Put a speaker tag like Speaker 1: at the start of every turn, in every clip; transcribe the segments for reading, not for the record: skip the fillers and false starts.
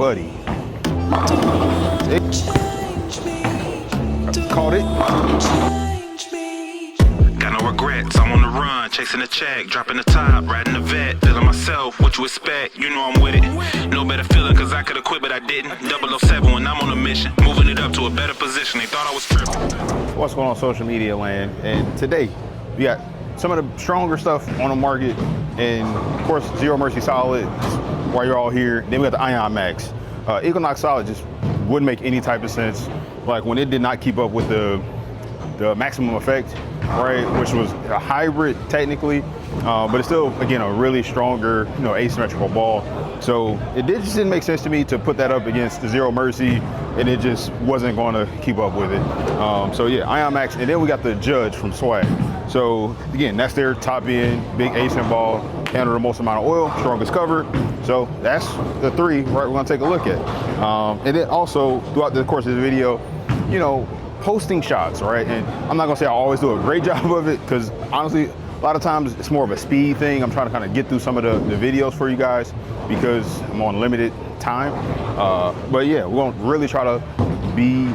Speaker 1: buddy. Caught it.
Speaker 2: Got no regrets, I'm on the run, chasing the check, dropping the top, riding the vet, feeling myself, what you expect, you know I'm with it. No better feeling, cause I could've quit, but I didn't. 007 when I'm on a mission, moving it up to a better position, they thought I was tripping.
Speaker 1: What's going on social media land? And today, we got some of the stronger stuff on the market, and of course, Zero Mercy Solid, while you're all here. Then we got the Ion Max. Equinox Solid just wouldn't make any type of sense, like when it did not keep up with the maximum effect, right, which was a hybrid technically, but it's still, again, a really stronger, asymmetrical ball. So it just didn't make sense to me to put that up against the Zero Mercy, and it just wasn't going to keep up with it. So yeah, Ion Max, and then we got the Judge from Swag. So again, that's their top end, big asym ball, handle the most amount of oil, strongest cover. So that's the three, right, we're gonna take a look at. And then also, throughout the course of the video, posting shots, right? And I'm not gonna say I always do a great job of it, because honestly, a lot of times it's more of a speed thing. I'm trying to kind of get through some of the videos for you guys because I'm on limited time. But yeah, we're gonna really try to be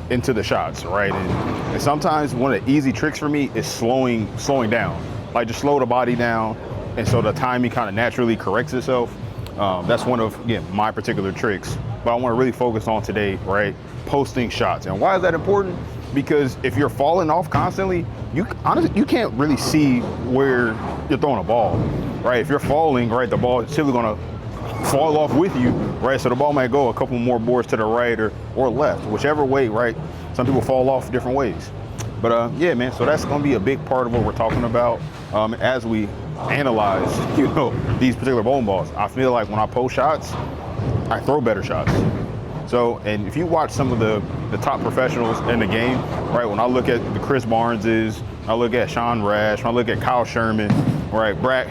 Speaker 1: into the shots, right? And sometimes one of the easy tricks for me is slowing down. Like just slow the body down, and so the timing kind of naturally corrects itself. That's one of, again, my particular tricks. But I want to really focus on today, right? Posting shots. And why is that important? Because if you're falling off constantly, you can't really see where you're throwing a ball, right? If you're falling, right, the ball is simply going to fall off with you, right? So the ball might go a couple more boards to the right or left, whichever way, right? Some people fall off different ways. But yeah, man, so that's going to be a big part of what we're talking about as we analyze, these particular bowling balls. I feel like when I post shots, I throw better shots. So, and if you watch some of the top professionals in the game, right, when I look at the Chris Barneses, I look at Sean Rash, when I look at Kyle Sherman, right, Brad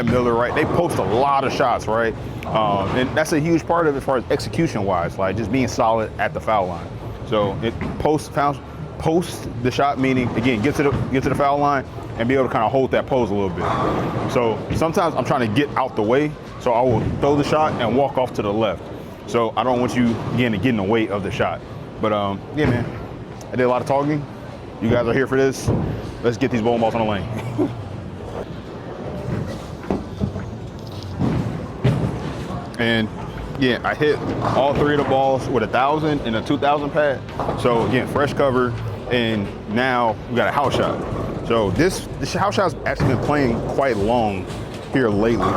Speaker 1: Miller, right, they post a lot of shots, right? And that's a huge part of it as far as execution-wise, like just being solid at the foul line. So it post the shot, meaning, again, get to the foul line and be able to kind of hold that pose a little bit. So sometimes I'm trying to get out the way, so I will throw the shot and walk off to the left. So I don't want you, again, to get in the way of the shot. But yeah, man, I did a lot of talking. You guys are here for this. Let's get these bowling balls on the lane. And yeah, I hit all three of the balls with 1,000 and a 2,000 pad. So again, fresh cover, and now we got a house shot. So this house shot's actually been playing quite long here lately.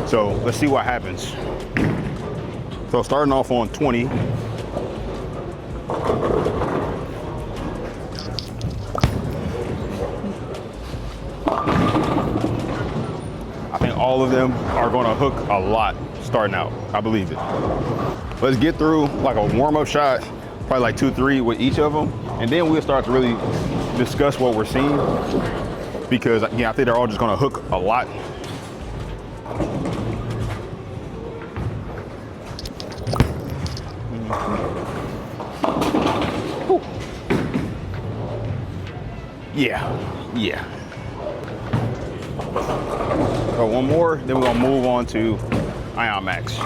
Speaker 1: So let's see what happens. So starting off on 20. I think all of them are gonna hook a lot starting out. I believe it. Let's get through like a warm-up shot, probably like 2-3 with each of them, and then we'll start to really discuss what we're seeing, because I think they're all just gonna hook a lot. Yeah. So one more, then we're gonna move on to Ion Max.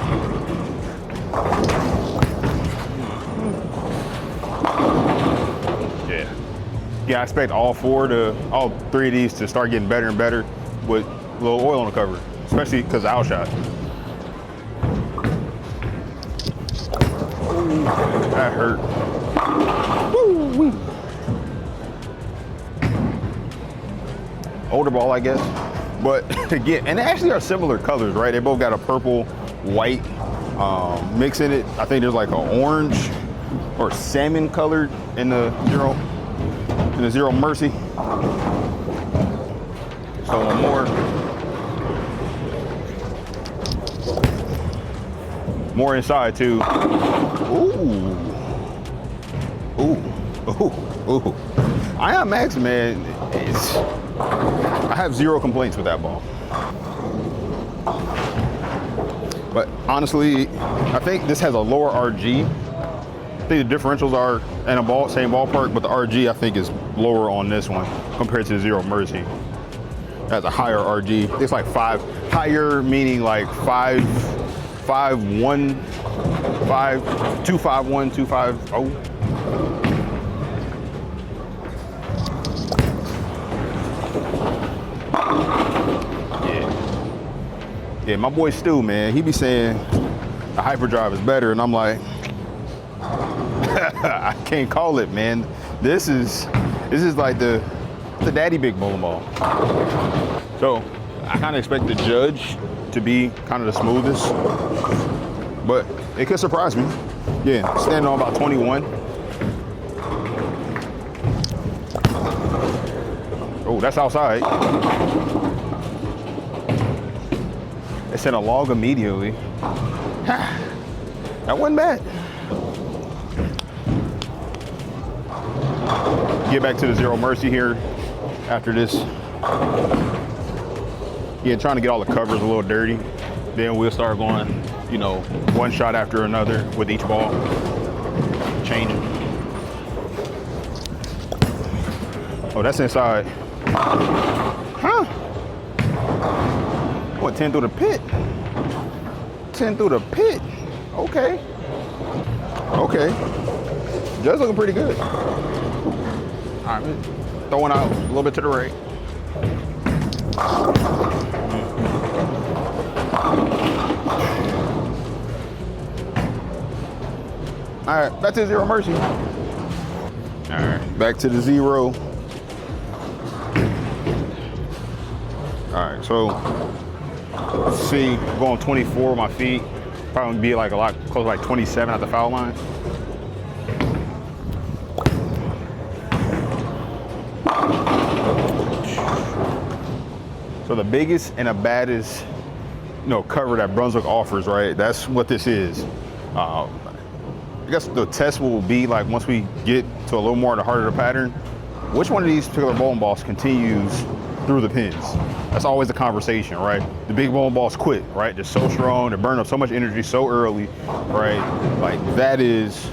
Speaker 1: Yeah, I expect all three of these to start getting better and better with a little oil on the cover, especially because of the outshot. Ooh, that hurt. Woo-wee. Older ball, I guess. But again, and they actually are similar colors, right? They both got a purple, white mix in it. I think there's like an orange or salmon colored in the Zero Mercy. So one more inside too. Ooh. Ion Max, man, I have zero complaints with that ball. But honestly, I think this has a lower RG. I think the differentials are in a same ballpark, but the RG I think is lower on this one compared to Zero Mercy. It has a higher RG. It's like higher, meaning like 5.1 251, 250. Yeah, my boy Stu, man, he be saying the hyperdrive is better, and I'm like, I can't call it, man. This is like the daddy big bowling ball. So I kind of expect the Judge to be kind of the smoothest, but it could surprise me. Yeah, standing on about 21. Oh, that's outside. It sent a log immediately. That wasn't bad. Get back to the Zero Mercy here after this. Yeah, trying to get all the covers a little dirty. Then we'll start going, you know, one shot after another with each ball. Changing. Oh, that's inside. Huh? What, 10 through the pit? 10 through the pit. Okay. Okay. Just looking pretty good. All right, throwing out a little bit to the right. All right, back to the Zero Mercy. All right, back to the zero. All right, so let's see, going 24 with my feet. Probably be like a lot close to like 27 at the foul line. So the biggest and the baddest, you know, cover that Brunswick offers, right? That's what this is. I guess the test will be like once we get to a little more of the heart of the pattern, which one of these particular bowling balls continues through the pins? That's always the conversation, right? The big bowling balls quit, right? They're so strong, they burn up so much energy so early, right? Like that is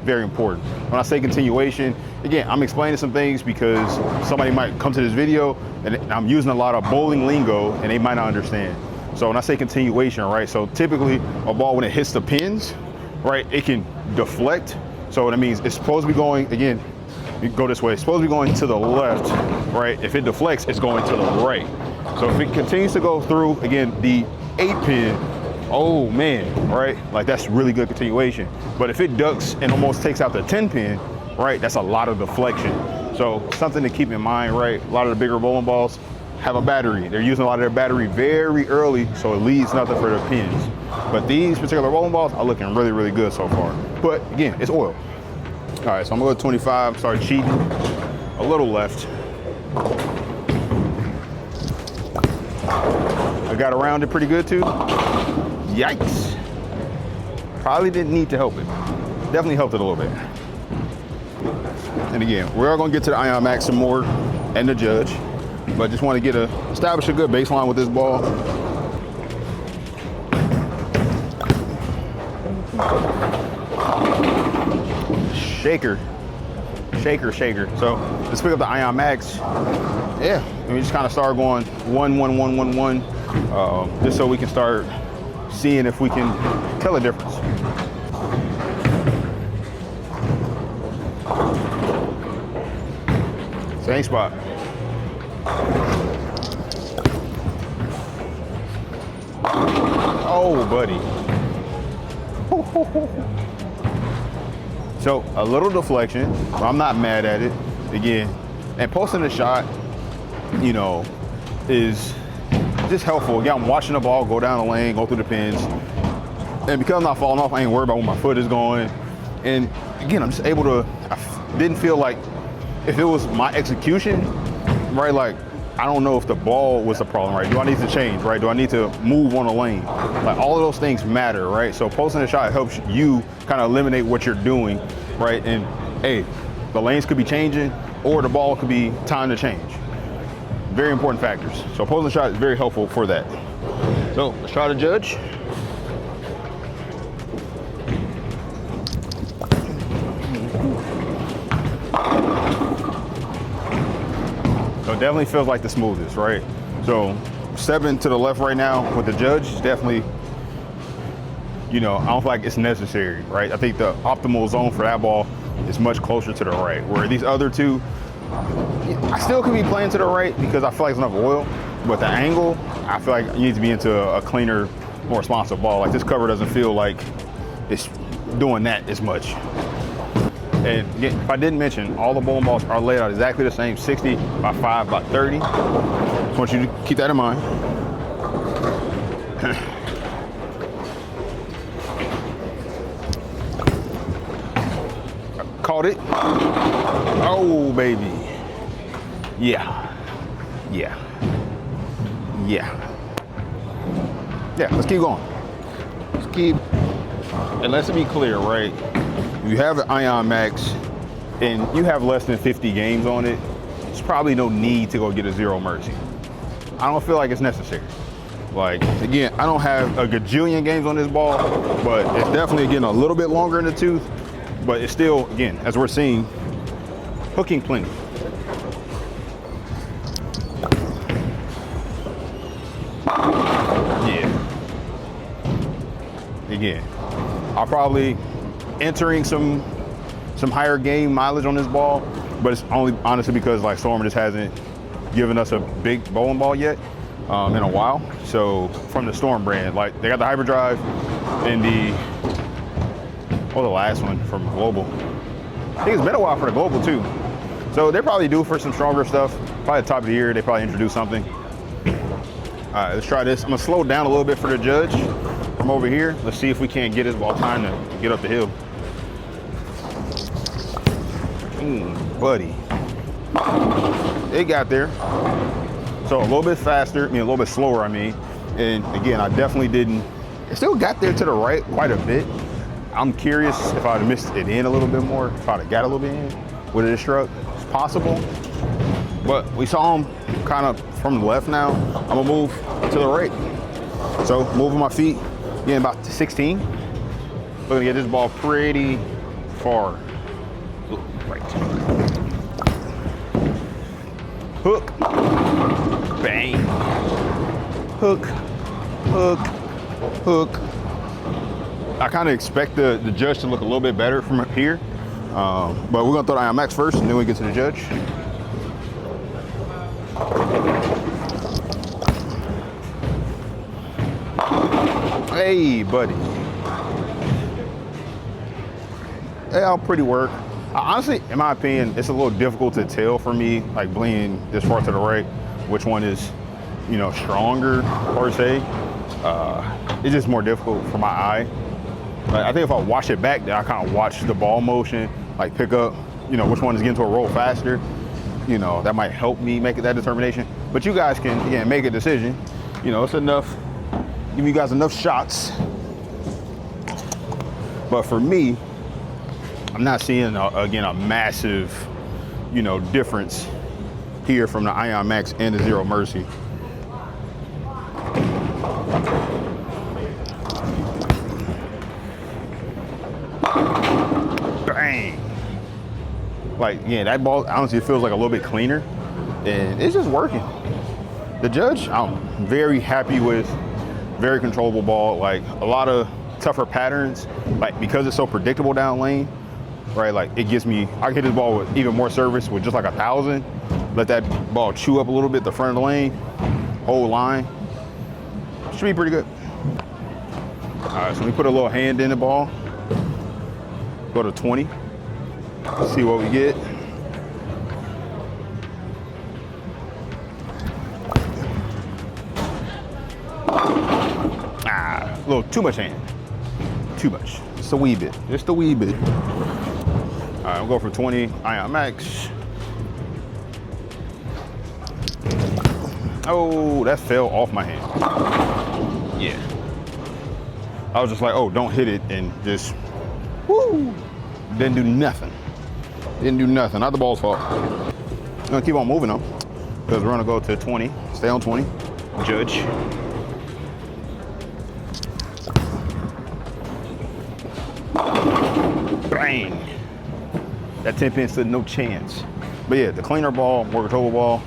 Speaker 1: very important. When I say continuation, again, I'm explaining some things because somebody might come to this video and I'm using a lot of bowling lingo and they might not understand. So when I say continuation, right? So typically a ball, when it hits the pins, right, it can deflect. So what it means, it's supposed to be going, again, you go this way, it's supposed to be going to the left, right? If it deflects, it's going to the right. So if it continues to go through, again, the 8-pin, oh man, right? Like that's really good continuation. But if it ducks and almost takes out the 10-pin, right, that's a lot of deflection. So something to keep in mind, right? A lot of the bigger bowling balls have a battery. They're using a lot of their battery very early, so it leaves nothing for their pins. But these particular bowling balls are looking really, really good so far. But again, it's oil. All right, so I'm gonna go to 25, start cheating. A little left. I got around it pretty good too. Yikes. Probably didn't need to help it. Definitely helped it a little bit. And again, we're gonna get to the Ion Max some more and the Judge, but just want to establish a good baseline with this ball. Shaker. So let's pick up the Ion Max. Yeah, and we just kind of start going 1, 1, 1, 1, 1, just so we can start seeing if we can tell a difference. Same spot. Oh, buddy. So a little deflection. I'm not mad at it. Again, and posting the shot, you know, is just helpful. Again, I'm watching the ball go down the lane, go through the pins, and because I'm not falling off, I ain't worried about where my foot is going. And again, I'm just able to. I didn't feel like if it was my execution, right? Like I don't know if the ball was the problem, right? Do I need to change, right? Do I need to move on a lane? Like all of those things matter, right? So posting the shot helps you kind of eliminate what you're doing, right? And hey, the lanes could be changing or the ball could be time to change. Very important factors. So posting the shot is very helpful for that. So let's try to Judge. So it definitely feels like the smoothest, right? So stepping to the left right now with the Judge is definitely, you know, I don't feel like it's necessary, right? I think the optimal zone for that ball is much closer to the right, where these other two, I still could be playing to the right because I feel like there's enough oil, but the angle, I feel like you need to be into a cleaner, more responsive ball. Like this cover doesn't feel like it's doing that as much. And again, if I didn't mention, all the bowling balls are laid out exactly the same, 60 by 5 by 30. Just want you to keep that in mind. Caught it. Oh, baby. Yeah. Yeah. Yeah. Yeah, let's keep going. Let's keep. And let's be clear, right? You have an Ion Max and you have less than 50 games on it, there's probably no need to go get a Zero Mercy. I don't feel like it's necessary. Like, again, I don't have a gajillion games on this ball, but it's definitely getting a little bit longer in the tooth, but it's still, again, as we're seeing, hooking plenty. Yeah. Again, I'll probably entering some higher game mileage on this ball, but it's only honestly because like Storm just hasn't given us a big bowling ball yet in a while. So from the Storm brand, like they got the hyperdrive and the last one from Global. I think it's been a while for the Global too. So they're probably due for some stronger stuff. Probably at the top of the year, they probably introduce something. All right, let's try this. I'm gonna slow down a little bit for the judge from over here. Let's see if we can't get his ball time to get up the hill. Buddy. It got there. So a little bit faster, a little bit slower, And again, I definitely didn't, it still got there to the right quite a bit. I'm curious if I'd have missed it in a little bit more, if I'd have got a little bit in, would it have struck? It's possible. But we saw him kind of from the left now. I'm gonna move to the right. So moving my feet, getting about 16. Looking to get this ball pretty far. Right. Hook. Bang. Hook. Hook. Hook. I kind of expect the judge to look a little bit better from up here. But we're going to throw the Ion Max first, and then we get to the judge. Hey, buddy. Hey, I'll pretty work. Honestly, in my opinion, it's a little difficult to tell for me, like bleeding this far to the right, which one is, stronger per se. It's just more difficult for my eye. Like, I think if I watch it back, then I kind of watch the ball motion, like pick up, which one is getting to a roll faster. That might help me make that determination. But you guys can, again, make a decision. It's enough, give you guys enough shots. But for me, I'm not seeing, again, a massive, difference here from the Ion Max and the Zero Mercy. Bang. Like, yeah, that ball, honestly, it feels like a little bit cleaner. And it's just working. The judge, I'm very happy with. Very controllable ball. Like, a lot of tougher patterns. Like, because it's so predictable down lane, right? Like, it gives me, I can hit this ball with even more service with just like 1,000. Let that ball chew up a little bit the front of the lane, whole line. Should be pretty good. All right, so we put a little hand in the ball. Go to 20. See what we get. A little too much hand. Too much. Just a wee bit. Just a wee bit. All right, we'll go for 20 Ion Max. Oh, that fell off my hand. Yeah. I was just like, oh, don't hit it, and just, woo, didn't do nothing. Didn't do nothing, not the ball's fault. I'm gonna keep on moving though, because we're gonna go to 20, stay on 20, judge. Bang. That 10 pin stood no chance. But yeah, the cleaner ball, more controllable ball,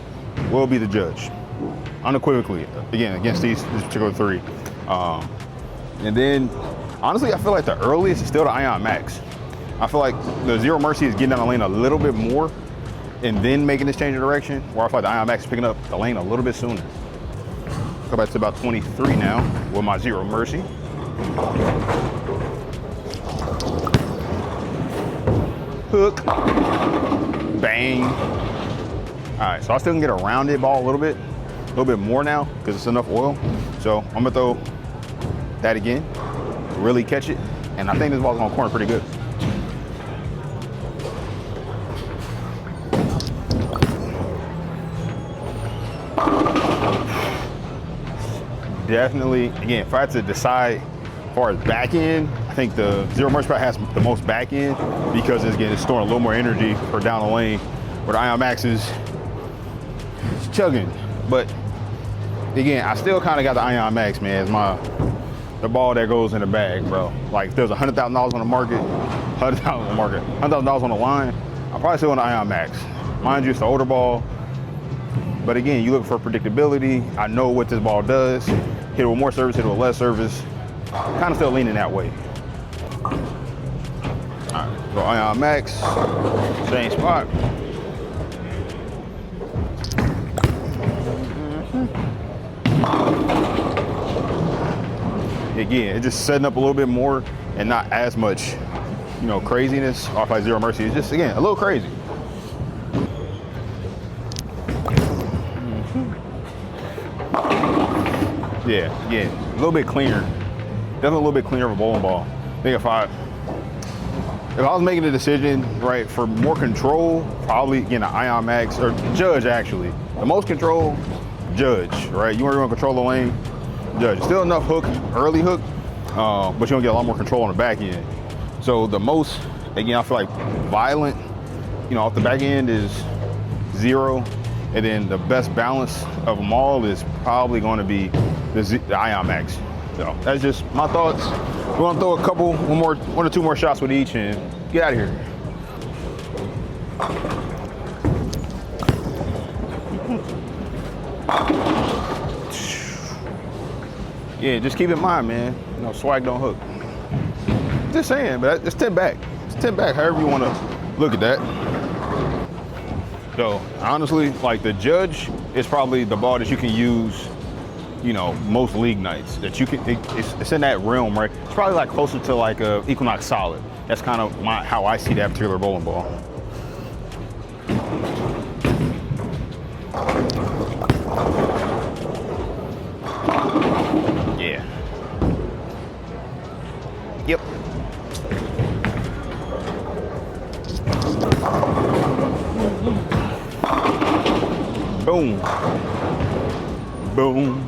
Speaker 1: will be the judge. Unequivocally, again, against this particular three. And then, I Honestly, I feel like the earliest is still the Ion Max. I feel like the Zero Mercy is getting down the lane a little bit more and then making this change of direction, where I feel like the Ion Max is picking up the lane a little bit sooner. Go back to about 23 now with my Zero Mercy. Hook, bang. All right, so I still can get a rounded ball a little bit more now because it's enough oil. So I'm gonna throw that again, really catch it, and I think this ball's gonna corner pretty good. Definitely, again, if I had to decide as far as back end, I think the Zero Mercy probably has the most back end because it's storing a little more energy for down the lane, where the Ion Max is chugging. But again, I still kind of got the Ion Max, man, as the ball that goes in the bag, bro. Like if there's $100,000 on the market, $100,000 on the line, I probably still want the Ion Max. Mind you, it's the older ball. But again, you look for predictability. I know what this ball does. Hit it with more service, hit it with less service. Kind of still leaning that way. All right, so Ion Max, same spot. Again, it's just setting up a little bit more and not as much, craziness off by Zero Mercy. It's just, again, a little crazy. Yeah, a little bit cleaner. Definitely a little bit cleaner of a bowling ball. I think if I was making a decision, right, for more control, probably, again, an Ion Max, or Judge, actually. The most control, Judge, right? You want to control the lane, Judge. Still enough hook, early hook, but you're going to get a lot more control on the back end. So the most, again, I feel like violent, off the back end is Zero. And then the best balance of them all is probably going to be the Ion Max. So that's just my thoughts. We're gonna throw one or two more shots with each and get out of here. Yeah, just keep in mind, man. Swag don't hook. Just saying, but it's 10 back. It's 10 back, however you want to look at that. So honestly, like the Judge is probably the ball that you can use, most league nights. That you can, it's in that realm, right? It's probably like closer to like a Equinox Solid. That's kind of how I see that particular bowling ball. Yeah. Yep. Boom. Boom.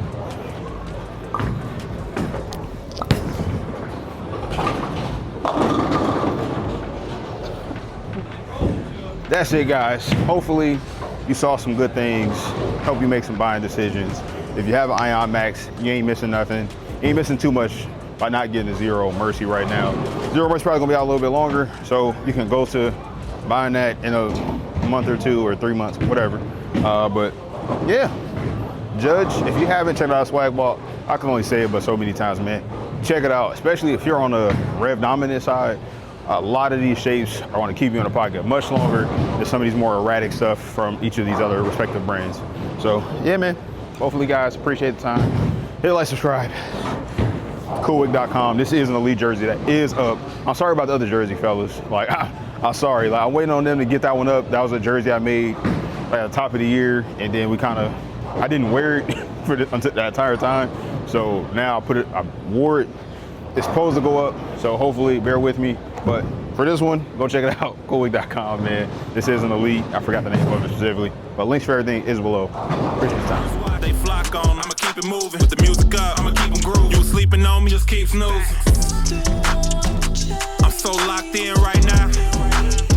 Speaker 1: That's it, guys. Hopefully you saw some good things. Help you make some buying decisions. If you have an Ion Max, you ain't missing nothing. You ain't missing too much by not getting a Zero Mercy right now. Zero Mercy probably gonna be out a little bit longer, so you can go to buying that in a month or 2 or 3 months, whatever. But yeah, Judge, if you haven't checked out Swag Ball, I can only say it but so many times, man. Check it out, especially if you're on the rev dominant side. A lot of these shapes are going to keep you in the pocket much longer than some of these more erratic stuff from each of these other respective brands. So yeah, man, hopefully guys appreciate the time. Hit like, subscribe. Coolwick.com. This is an elite jersey that is up. I'm sorry about the other jersey, fellas. Like, I'm sorry. Like, I'm waiting on them to get that one up. That was a jersey I made at the top of the year, and then I didn't wear it until that entire time. So now I wore it. It's supposed to go up, so hopefully bear with me. But for this one, go check it out, coolwick.com, man. This is an elite. I forgot the name of it specifically, but links for everything is below. Appreciate your time.
Speaker 2: They flock on, I'ma keep it moving. With the music up, I'ma keep them grooving. You sleeping on me, just keep snoozing. I'm so locked in right now.